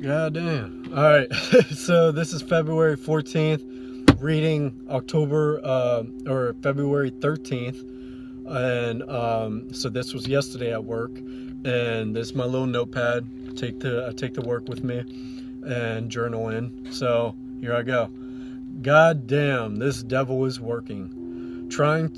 God damn. All right. So this is February 14th, reading October or February 13th. And so this was yesterday at work. And this is my little notepad. I take the work with me and journal in. So here I go. God damn, this devil is working. Trying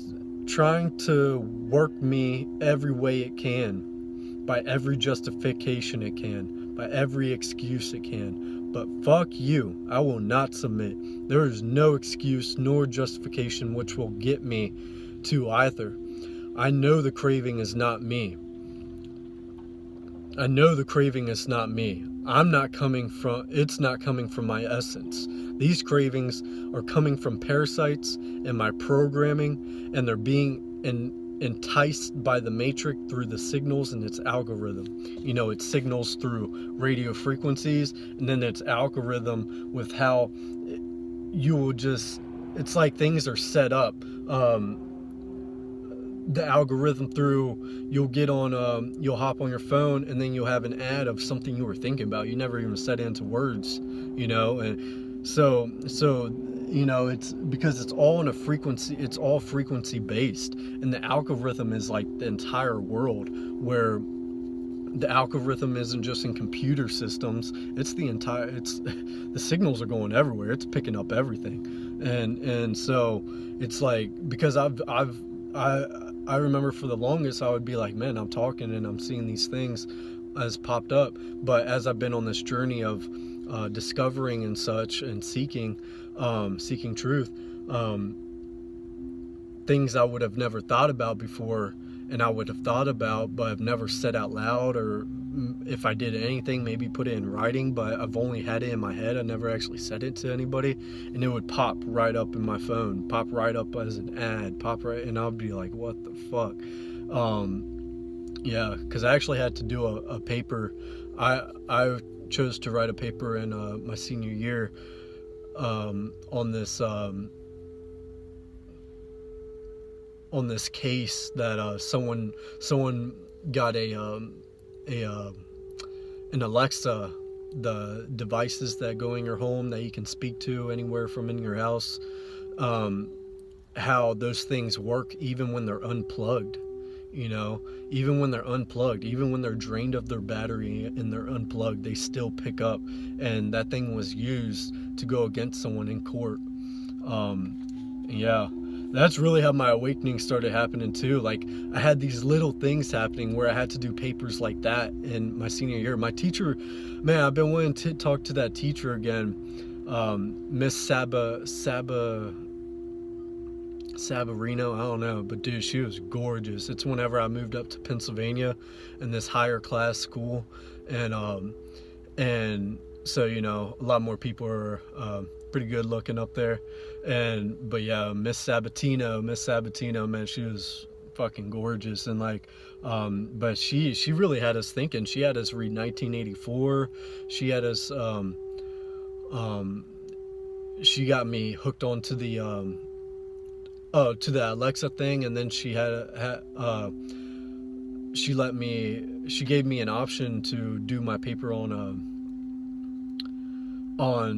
to work me every way it can, by every justification it can, by every excuse it can. But fuck you, I will not submit. There is no excuse nor justification which will get me to either. I know the craving is not me. I know the craving is not me. It's not coming from my essence. These cravings are coming from parasites in my programming, and they're being enticed by the matrix through the signals in its algorithm. You know, it signals through radio frequencies, and then its algorithm with how you will just, it's like things are set up. The algorithm through, you'll hop on your phone, and then you'll have an ad of something you were thinking about. You never even said it into words, and so it's because it's all in a frequency. It's all frequency based, and the algorithm is like the entire world, where the algorithm isn't just in computer systems. It's the signals are going everywhere. It's picking up everything, and so it's like, because I remember for the longest I would be like, man, I'm talking and I'm seeing these things as popped up. But as I've been on this journey of discovering and such, and seeking truth, things I would have never thought about before, and I would have thought about but I've never said out loud, or if I did anything, maybe put it in writing, but I've only had it in my head. I never actually said it to anybody, and it would pop right up in my phone, pop right up as an ad, pop right, and I'll be like, what the fuck? Yeah, because I actually had to do a paper. I chose to write a paper in my senior year, on this case that someone got an Alexa, the devices that go in your home that you can speak to anywhere from in your house, how those things work even when they're unplugged. Even when they're unplugged, even when they're drained of their battery and they're unplugged, they still pick up. And that thing was used to go against someone in court. Yeah, that's really how my awakening started happening too. Like, I had these little things happening where I had to do papers like that in my senior year. My teacher, man, I've been wanting to talk to that teacher again, Miss Sabarino, I don't know, but dude, she was gorgeous. It's whenever I moved up to Pennsylvania in this higher class school, and so a lot more people are pretty good looking up there, but yeah, Miss Sabatino, man, she was fucking gorgeous. And like, but she really had us thinking. She had us read 1984. She had us she got me hooked onto the to the Alexa thing, and then she gave me an option to do my paper on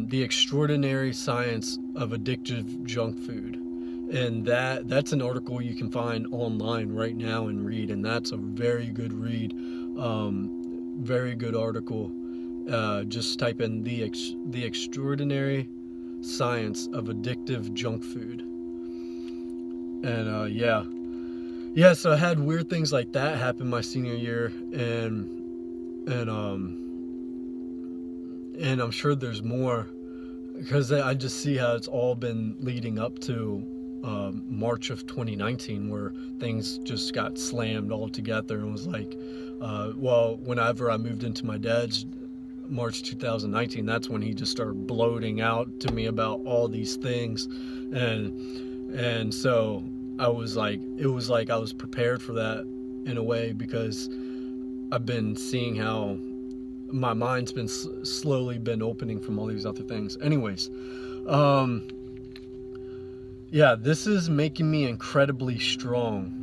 the extraordinary science of addictive junk food. And that's an article you can find online right now and read, and that's a very good read, very good article. Just type in the extraordinary science of addictive junk food. And yeah, so I had weird things like that happen my senior year, and I'm sure there's more, because I just see how it's all been leading up to March of 2019, where things just got slammed all together, and was like, whenever I moved into my dad's, March 2019, that's when he just started bloating out to me about all these things, and so it was like I was prepared for that in a way, because I've been seeing how my mind's been slowly been opening from all these other things. Anyways, yeah, this is making me incredibly strong.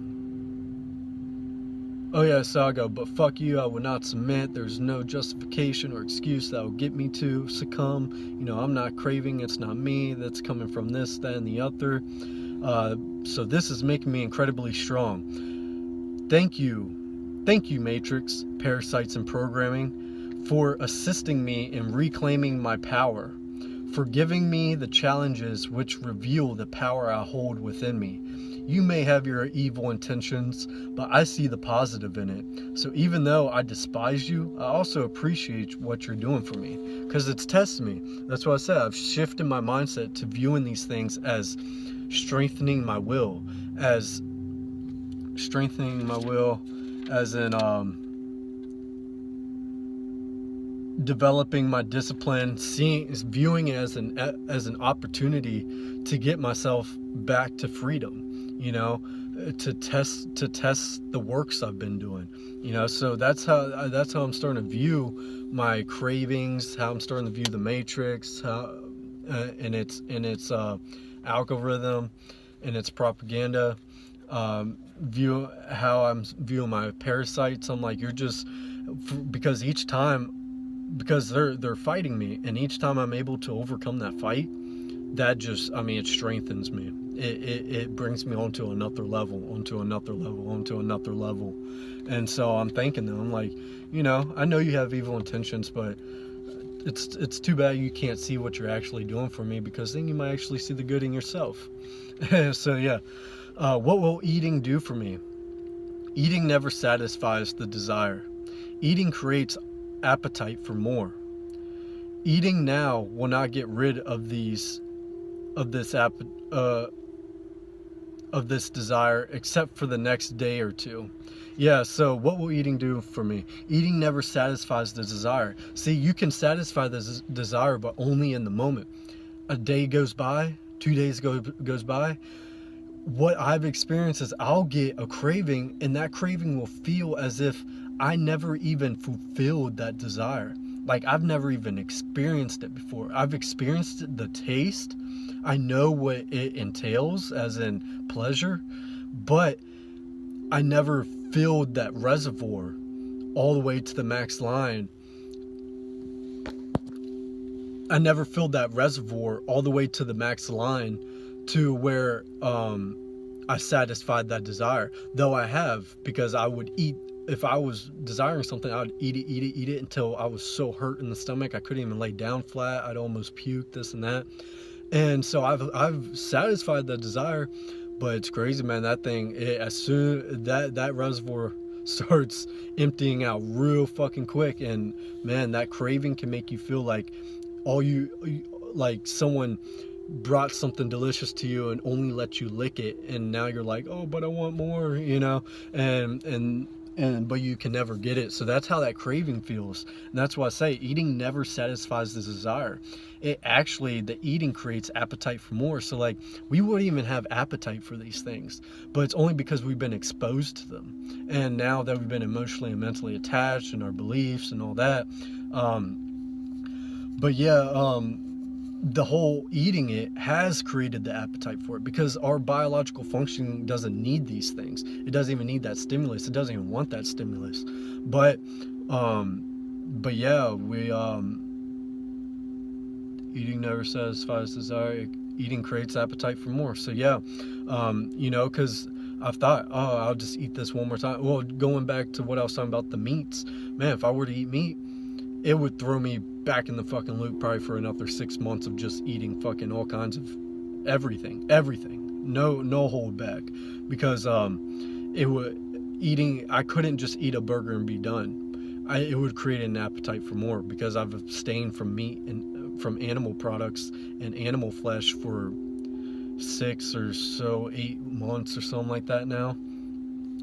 Oh yeah, so I go, but fuck you, I would not submit. There's no justification or excuse that will get me to succumb. You know, I'm not craving, it's not me, that's coming from this, that, and the other. So this is making me incredibly strong. Thank you, Matrix, Parasites, and Programming, for assisting me in reclaiming my power, for giving me the challenges which reveal the power I hold within me. You may have your evil intentions, but I see the positive in it. So even though I despise you, I also appreciate what you're doing for me, because it's testing me. That's what I said. I've shifted my mindset to viewing these things as strengthening my will, as strengthening my will, as in developing my discipline, viewing it as an opportunity to get myself back to freedom, you know, to test the works I've been doing, you know. So that's how I'm starting to view my cravings, how I'm starting to view the Matrix, how and its algorithm and its propaganda. View how I'm viewing my parasites. I'm like, you're just, because each time, because they're fighting me, and each time I'm able to overcome that fight, that just, I mean, it strengthens me. It brings me onto another level, and so I'm thanking them. I'm like, you know, I know you have evil intentions, but it's too bad you can't see what you're actually doing for me, because then you might actually see the good in yourself. So yeah, what will eating do for me? Eating never satisfies the desire. Eating creates appetite for more. Eating now will not get rid of this desire, except for the next day or two. Yeah, so what will eating do for me? Eating never satisfies the desire. See, you can satisfy the desire, but only in the moment. A day goes by, 2 days goes by. What I've experienced is I'll get a craving, and that craving will feel as if I never even fulfilled that desire. Like I've never even experienced it before. I've experienced the taste. I know what it entails, as in pleasure, but I never filled that reservoir all the way to the max line. I never filled that reservoir all the way to the max line to where I satisfied that desire. Though I have, because I would eat, if I was desiring something, I would eat it until I was so hurt in the stomach I couldn't even lay down flat. I'd almost puke, this and that. And so I've satisfied that desire, but it's crazy, man. That thing, as soon that reservoir starts emptying out real fucking quick, and man, that craving can make you feel like like someone brought something delicious to you and only let you lick it, and now you're like, oh, but I want more, you know, and but you can never get it. So that's how that craving feels, and that's why I say eating never satisfies the desire. It actually, the eating creates appetite for more. So like, we wouldn't even have appetite for these things, but it's only because we've been exposed to them, and now that we've been emotionally and mentally attached, and our beliefs and all that. But yeah, the whole eating it has created the appetite for it, because our biological functioning doesn't need these things. It doesn't even need that stimulus. It doesn't even want that stimulus. But yeah, eating never satisfies desire. Eating creates appetite for more. So yeah, you know, because I've thought, oh, I'll just eat this one more time. Well, going back to what I was talking about, the meats, man, if I were to eat meat, it would throw me back in the fucking loop probably for another 6 months of just eating fucking all kinds of everything, no hold back, because it would, I couldn't just eat a burger and be done. It would create an appetite for more, because I've abstained from meat and from animal products and animal flesh for 6 or so 8 months or something like that now.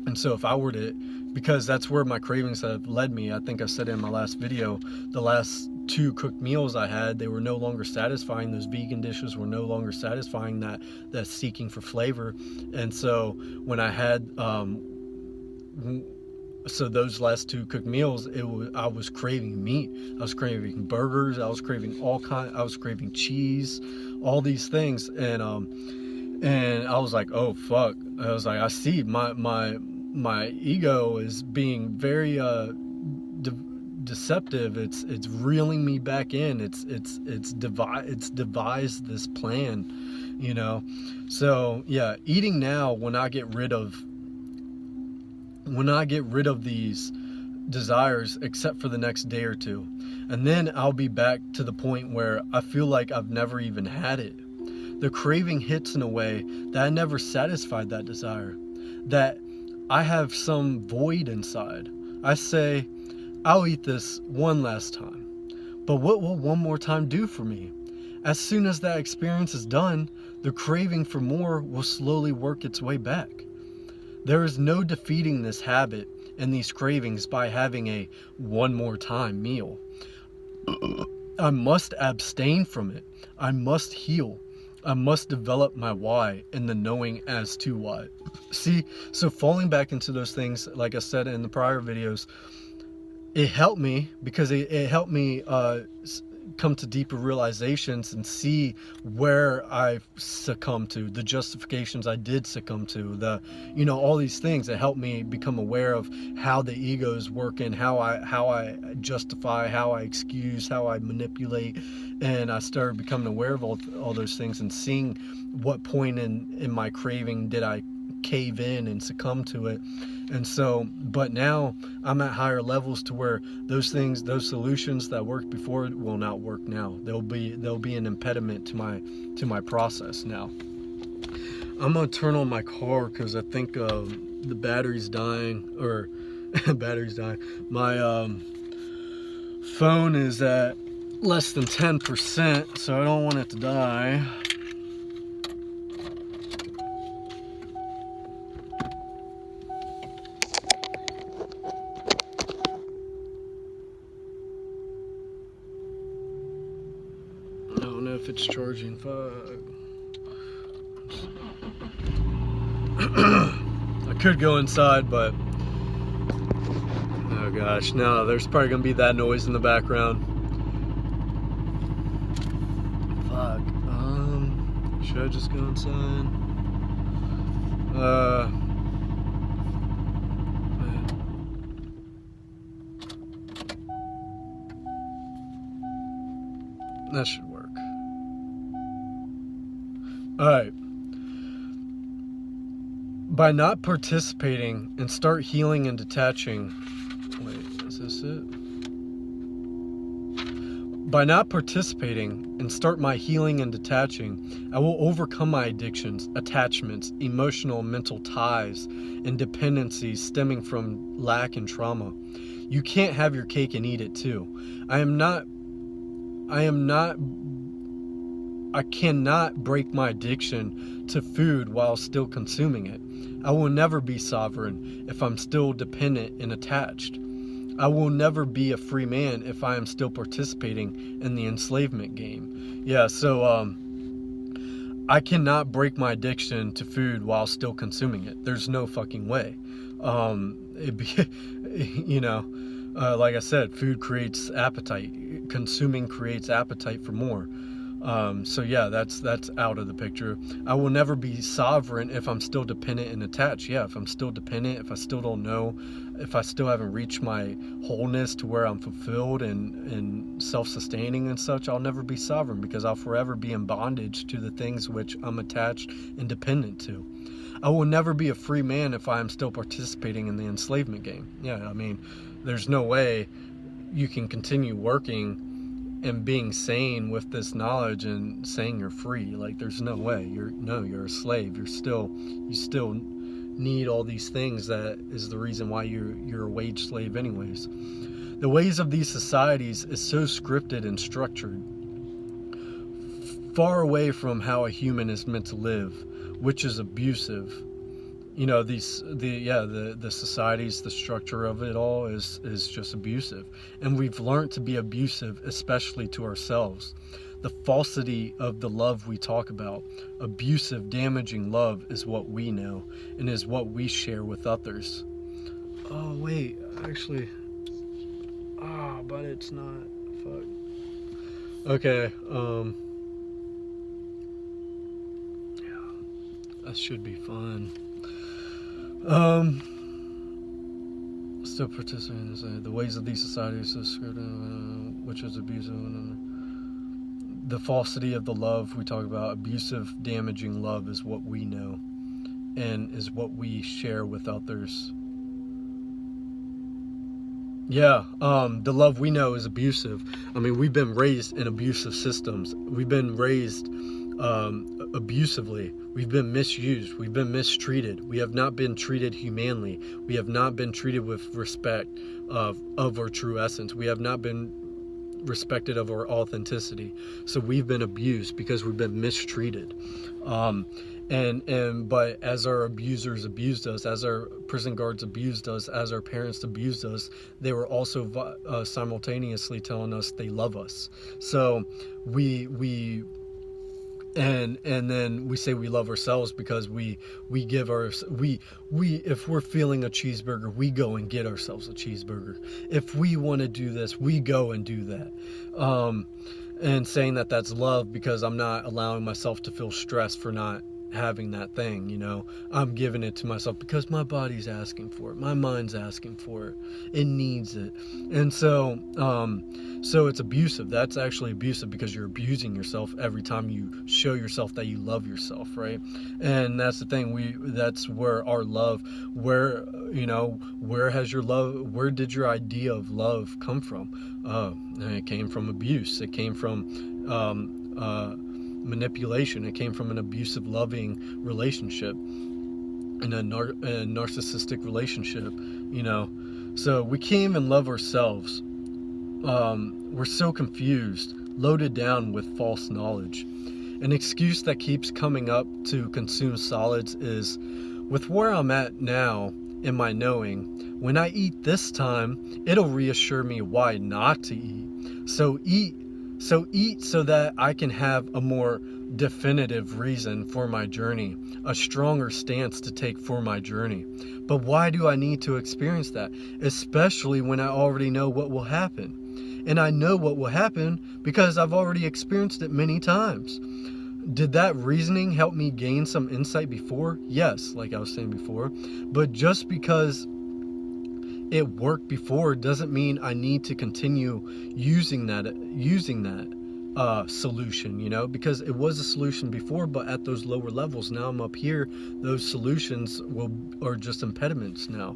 And so if I were to, because that's where my cravings have led me. I think I said in my last video, the last 2 cooked meals I had, they were no longer satisfying. Those vegan dishes were no longer satisfying that seeking for flavor. And so when I had, so those last 2 cooked meals, I was craving meat. I was craving burgers. I was craving I was craving cheese, all these things. And I was like, oh fuck. I was like, I see my my ego is being very deceptive. It's reeling me back in. It's devised this plan, you know. So yeah, eating now will not get rid of these desires except for the next day or two, and then I'll be back to the point where I feel like I've never even had it. The craving hits in a way that I never satisfied that desire, that I have some void inside. I say, I'll eat this one last time, but what will one more time do for me? As soon as that experience is done, the craving for more will slowly work its way back. There is no defeating this habit and these cravings by having a one more time meal. I must abstain from it. I must heal. I must develop my why and the knowing as to why. See, so falling back into those things, like I said in the prior videos, it helped me because it helped me come to deeper realizations and see where I succumbed to, the justifications I did succumb to, the, you know, all these things that helped me become aware of how the ego is working, how I justify, how I excuse, how I manipulate. And I started becoming aware of all those things and seeing what point in my craving did I cave in and succumb to it. And so, but now I'm at higher levels to where those things, those solutions that worked before will not work now. They'll be an impediment to my process now. I'm gonna turn on my car because I think the battery's dying, or battery's dying. My phone is at less than 10%, so I don't want it to die. I don't know if it's charging. I could go inside, but oh gosh, no, there's probably gonna be that noise in the background. Fuck. Should I just go inside? That should work. Alright. By not participating and start healing and detaching. Wait, is this it? By not participating and start my healing and detaching, I will overcome my addictions, attachments, emotional and mental ties, and dependencies stemming from lack and trauma. You can't have your cake and eat it too. I cannot break my addiction to food while still consuming it. I will never be sovereign if I'm still dependent and attached. I will never be a free man if I am still participating in the enslavement game. Yeah, so I cannot break my addiction to food while still consuming it. There's no fucking way. You know, like I said, food creates appetite. Consuming creates appetite for more. So yeah, that's out of the picture. I will never be sovereign if I'm still dependent and attached. Yeah, if I'm still dependent, if I still don't know, if I still haven't reached my wholeness to where I'm fulfilled and self-sustaining and such, I'll never be sovereign because I'll forever be in bondage to the things which I'm attached and dependent to. I will never be a free man if I am still participating in the enslavement game. Yeah, I mean, there's no way you can continue working and being sane with this knowledge and saying you're free. Like, there's no way. You're a slave. You still need all these things. That is the reason why you're a wage slave anyways. The ways of these societies is so scripted and structured, far away from how a human is meant to live, which is abusive. You know, the societies, the structure of it all is just abusive. And we've learned to be abusive, especially to ourselves. The falsity of the love we talk about, abusive, damaging love, is what we know and is what we share with others. Oh, wait, actually, but it's not, fuck. Okay, yeah, that should be fun. still participating in the ways of these societies, which is abusive. The falsity of the love we talk about, abusive, damaging love is what we know and is what we share with others. Yeah, the love we know is abusive. I mean, we've been raised in abusive systems. We've been raised abusively. We've been misused. We've been mistreated. We have not been treated humanely. We have not been treated with respect of our true essence. We have not been respected of our authenticity. So we've been abused because we've been mistreated. But as our abusers abused us, as our prison guards abused us, as our parents abused us, they were also simultaneously telling us they love us. So and then we say we love ourselves because we if we're feeling a cheeseburger, we go and get ourselves a cheeseburger. If we want to do this, we go and do that. And saying that that's love because I'm not allowing myself to feel stressed for not having that thing, you know. I'm giving it to myself because my body's asking for it, my mind's asking for it, it needs it. And so it's abusive. That's actually abusive because you're abusing yourself every time you show yourself that you love yourself, right? And that's the thing, that's where our love, where has your love, where did your idea of love come from? It came from abuse. It came from manipulation. It came from an abusive loving relationship and a narcissistic relationship, you know. So we can't even love ourselves. We're so confused, loaded down with false knowledge. An excuse that keeps coming up to consume solids is, with where I'm at now in my knowing, when I eat this time, it'll reassure me why not to eat. So eat so that I can have a more definitive reason for my journey, a stronger stance to take for my journey. But why do I need to experience that? Especially when I already know what will happen. And I know what will happen because I've already experienced it many times. Did that reasoning help me gain some insight before? Yes, like I was saying before. But just because it worked before doesn't mean I need to continue using that solution, you know, because it was a solution before, but at those lower levels. Now I'm up here, those solutions are just impediments now.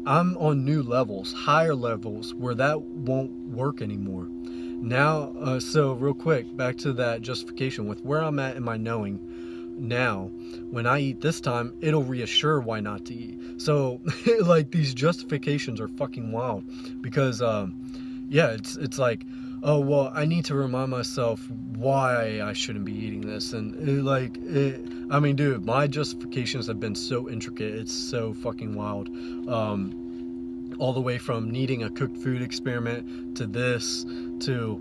I'm on new levels, higher levels, where that won't work anymore. Now, so real quick, back to that justification with where I'm at in my knowing. Now, when I eat this time, it'll reassure why not to eat. So, like, these justifications are fucking wild because, it's like, oh, well, I need to remind myself why I shouldn't be eating this. And I mean, dude, my justifications have been so intricate. It's so fucking wild. All the way from needing a cooked food experiment to this, to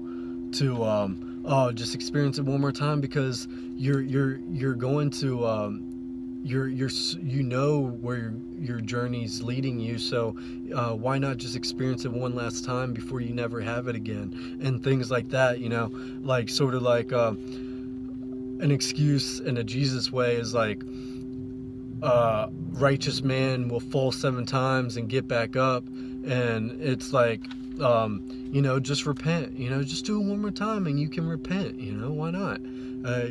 just experience it one more time because you're going to, you know where your journey's leading you, so why not just experience it one last time before you never have it again, and things like that, you know, like sort of like an excuse in a Jesus way is like righteous man will fall 7 times and get back up, and it's like just repent, just do it one more time and you can repent, why not?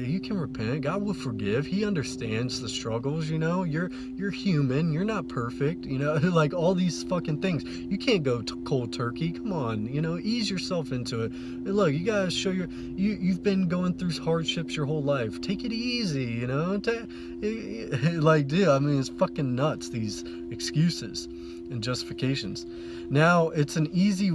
You can repent. God will forgive. He understands the struggles, you're human, you're not perfect, like all these fucking things. You can't go cold turkey. Come on, ease yourself into it. And look, you gotta show you've been going through hardships your whole life. Take it easy, like, dude, I mean, it's fucking nuts, these excuses and justifications. Now it's an easy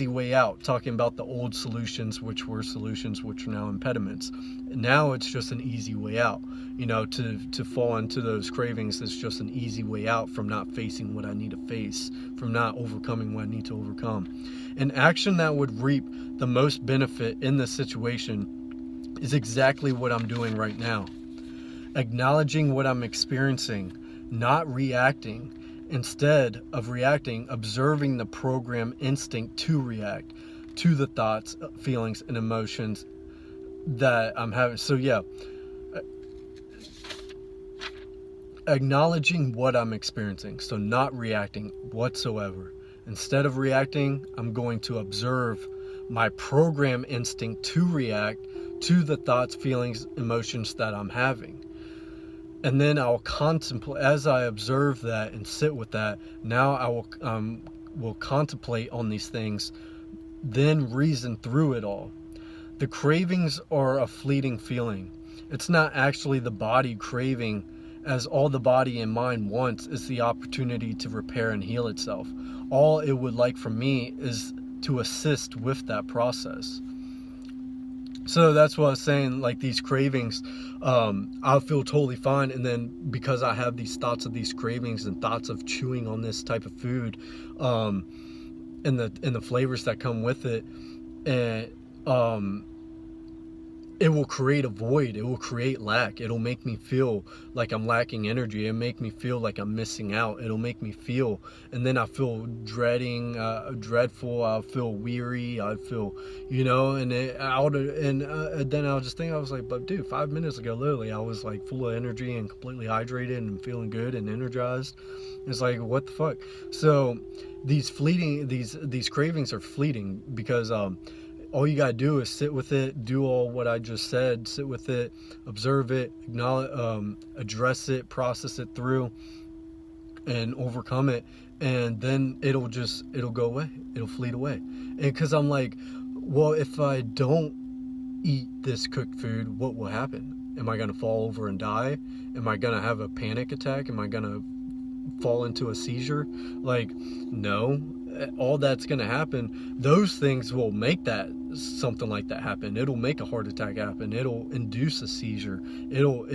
way out, talking about the old solutions, which were solutions, which are now impediments. Now it's just an easy way out, to fall into those cravings. It's just an easy way out from not facing what I need to face, from not overcoming what I need to overcome. An action that would reap the most benefit in this situation is exactly what I'm doing right now. Acknowledging what I'm experiencing, not reacting. Instead of reacting, observing the program instinct to react to the thoughts, feelings, and emotions that I'm having. So yeah, acknowledging what I'm experiencing, so not reacting whatsoever. Instead of reacting, I'm going to observe my program instinct to react to the thoughts, feelings, emotions that I'm having. And then I'll contemplate, as I observe that and sit with that, now I will contemplate on these things, then reason through it all. The cravings are a fleeting feeling. It's not actually the body craving, as all the body and mind wants is the opportunity to repair and heal itself. All it would like from me is to assist with that process. So that's what I was saying, like these cravings, I'll feel totally fine. And then because I have these thoughts of these cravings and thoughts of chewing on this type of food, and the flavors that come with it, and it will create a void. It will create lack. It'll make me feel like I'm lacking energy. It'll make me feel like I'm missing out. It'll make me feel, and then I feel dreadful. I'll feel weary. I feel, and then I'll just think, I was like, but dude, 5 minutes ago, literally, I was like full of energy and completely hydrated and feeling good and energized. It's like, what the fuck? So these cravings are fleeting, because all you gotta do is sit with it, do all what I just said, sit with it, observe it, acknowledge, address it, process it through, and overcome it, and then it'll go away, it'll fleet away. And because I'm like, well, if I don't eat this cooked food, what will happen? Am I gonna fall over and die? Am I gonna have a panic attack? Am I gonna fall into a seizure? Like, no. All that's going to happen, those things will make that something like that happen. It'll make a heart attack happen. It'll induce a seizure. It'll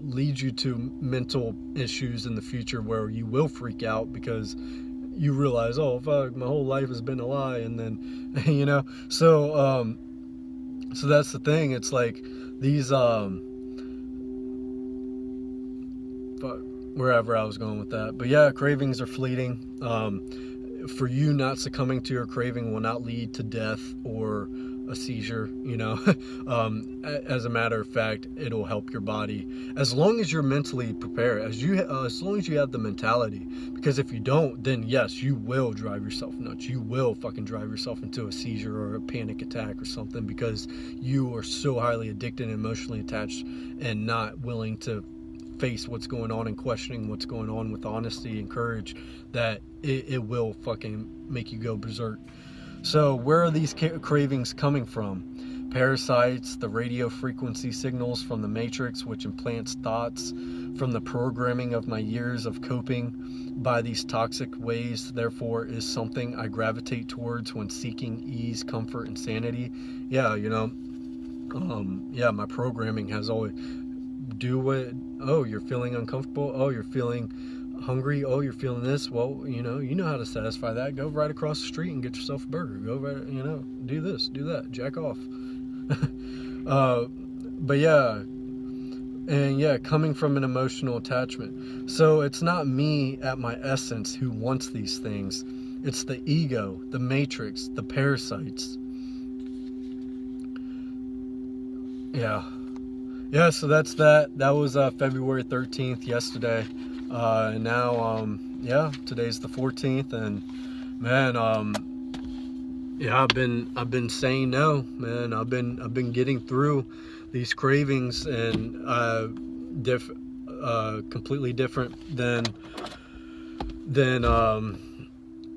lead you to mental issues in the future where you will freak out because you realize, oh fuck, my whole life has been a lie. And then so that's the thing. It's like these wherever I was going with that. But yeah, cravings are fleeting. For you, not succumbing to your craving will not lead to death or a seizure, as a matter of fact, it'll help your body as long as you're mentally prepared, as long as you have the mentality. Because if you don't, then yes, you will drive yourself nuts. You will fucking drive yourself into a seizure or a panic attack or something, because you are so highly addicted and emotionally attached and not willing to face what's going on and questioning what's going on with honesty and courage, that it will fucking make you go berserk. So where are these cravings coming from? Parasites, the radio frequency signals from the matrix, which implants thoughts from the programming of my years of coping by these toxic ways, therefore is something I gravitate towards when seeking ease, comfort, and sanity. Yeah, my programming has always oh, you're feeling uncomfortable, oh, you're feeling hungry, oh, you're feeling this, well, you know how to satisfy that. Go right across the street and get yourself a burger. Go right, do this, do that, jack off. But yeah, and yeah, coming from an emotional attachment. So it's not me at my essence who wants these things. It's the ego, the matrix, the parasites. Yeah, so that's that. That was February 13th, yesterday. And now, today's the 14th, and man, I've been saying no, man. I've been getting through these cravings, and completely different than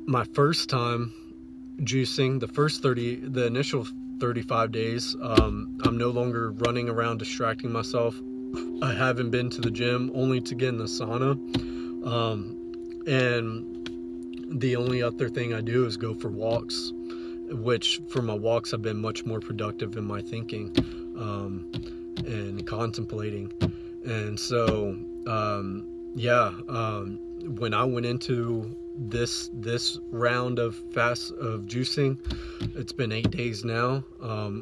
my first time juicing. The initial 35 days, I'm no longer running around distracting myself. I haven't been to the gym, only to get in the sauna, and the only other thing I do is go for walks, which for my walks I've been much more productive in my thinking and contemplating. And so when I went into this round of juicing, it's been 8 days now.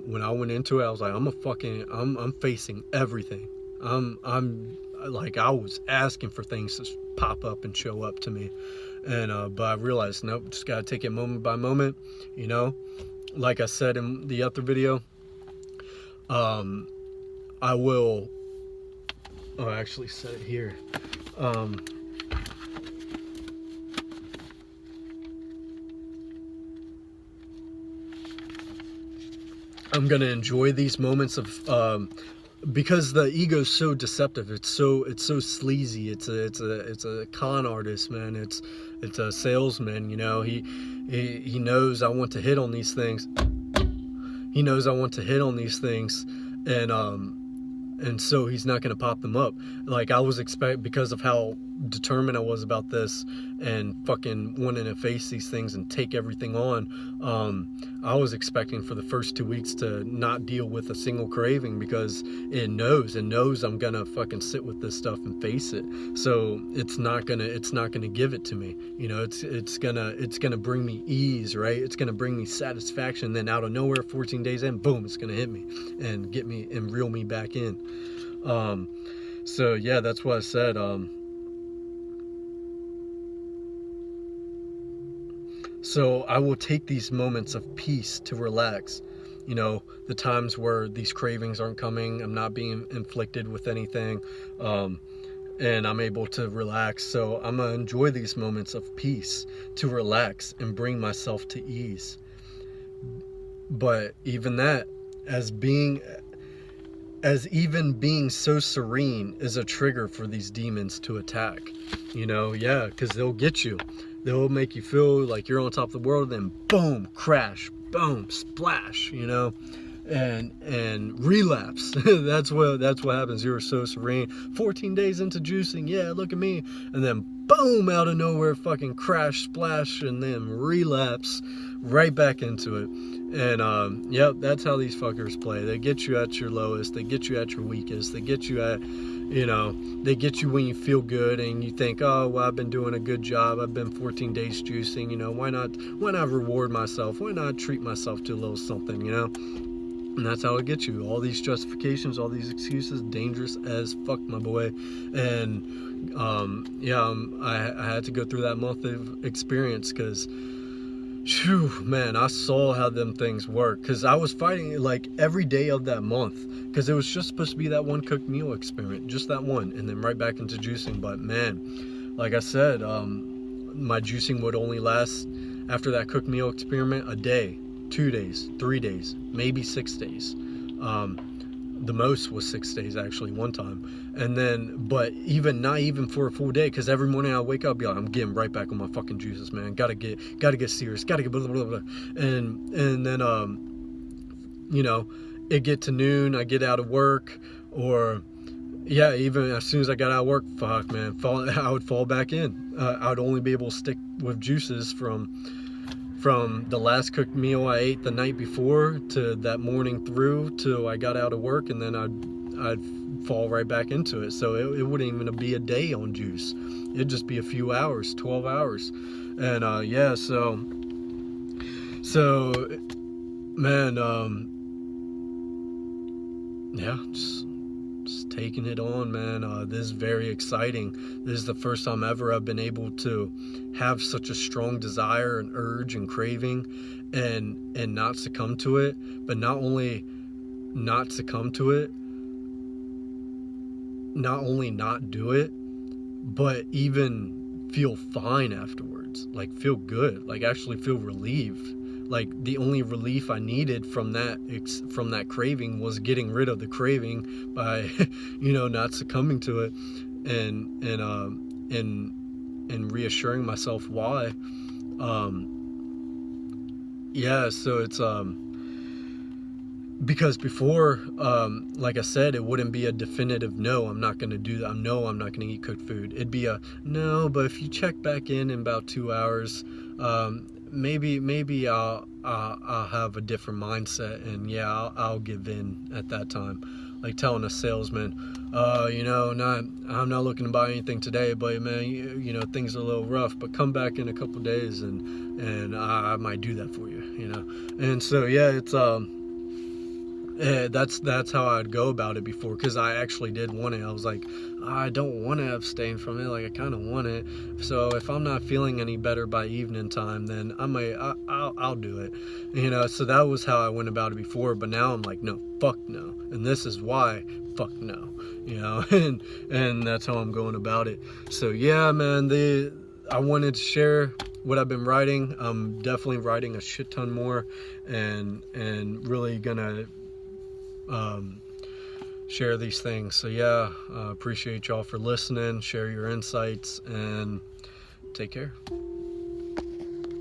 When I went into it, I was like, I'm facing everything. I'm like, I was asking for things to pop up and show up to me, and but I realized, nope, just gotta take it moment by moment. Like I said in the other video, I will Oh, I actually said it here. I'm gonna enjoy these moments of because the ego's so deceptive. It's so sleazy. It's a con artist, man. It's a salesman. You know, he knows I want to hit on these things. He knows I want to hit on these things, and so he's not going to pop them up. Like, I was because of how determined I was about this and fucking wanting to face these things and take everything on. I was expecting for the first 2 weeks to not deal with a single craving, because it knows I'm gonna fucking sit with this stuff and face it. So it's not gonna give it to me. You know, it's gonna bring me ease, right? It's gonna bring me satisfaction. Then out of nowhere, 14 days in, boom, it's gonna hit me and get me and reel me back in. So yeah, that's what I said. So I will take these moments of peace to relax. You know, the times where these cravings aren't coming, I'm not being inflicted with anything, and I'm able to relax. So I'm gonna enjoy these moments of peace to relax and bring myself to ease. But even that, as even being so serene is a trigger for these demons to attack. You know, yeah, because they'll get you. They'll make you feel like you're on top of the world, then boom, crash, boom, splash, you know, and relapse. that's what happens. You're so serene. 14 days into juicing, yeah, look at me, and then boom, out of nowhere, fucking crash, splash, and then relapse right back into it. And yep, that's how these fuckers play. They get you at your lowest. They get you at your weakest. They get you at, you know, they get you when you feel good and you think, oh, well, I've been doing a good job. I've been 14 days juicing. You know, why not reward myself? Why not treat myself to a little something? You know, and that's how it gets you. All these justifications, all these excuses, dangerous as fuck, my boy. And yeah, I had to go through that month of experience because, phew, man, I saw how them things work, because I was fighting it like every day of that month, because it was just supposed to be that one cooked meal experiment, just that one, and then right back into juicing. But man, like I said, my juicing would only last after that cooked meal experiment a day, 2 days, 3 days, maybe 6 days. The most was 6 days actually one time. And then, but not even for a full day, because every morning I wake up, be like, I'm getting right back on my fucking juices, man. Gotta get serious, gotta get blah, blah, blah, blah. And then, you know, it get to noon, I get out of work, or yeah, even as soon as I got out of work, fuck, man, I would fall back in. I would only be able to stick with juices from the last cooked meal I ate the night before to that morning through till I got out of work, and then I'd fall right back into it. So it wouldn't even be a day on juice. It'd just be a few hours, 12 hours. And yeah, so man, yeah, just taking it on, man. This is very exciting. This is the first time ever I've been able to have such a strong desire and urge and craving and not succumb to it. But not only not succumb to it, not only not do it, but even feel fine afterwards. Like, feel good, like actually feel relieved. Like, the only relief I needed from that craving was getting rid of the craving by, you know, not succumbing to it, and reassuring myself why. Yeah, so it's because before, like I said, it wouldn't be a definitive no, I'm not going to do that. No, I'm not going to eat cooked food. It'd be a no, but if you check back in about 2 hours, maybe I'll have a different mindset, and yeah, I'll give in at that time. Like telling a salesman, you know, I'm not looking to buy anything today, but man, you know, things are a little rough, but come back in a couple days and I might do that for you, you know. And so yeah, it's that's how I'd go about it before, because I actually did want it. I was like, I don't want to abstain from it, like I kind of want it. So if I'm not feeling any better by evening time, then I'll do it, you know. So that was how I went about it before. But now I'm like, no, fuck no. And this is why, fuck no, you know. And that's how I'm going about it. So yeah, man, I wanted to share what I've been writing. I'm definitely writing a shit ton more, and really gonna share these things. So yeah, appreciate y'all for listening. Share your insights and take care.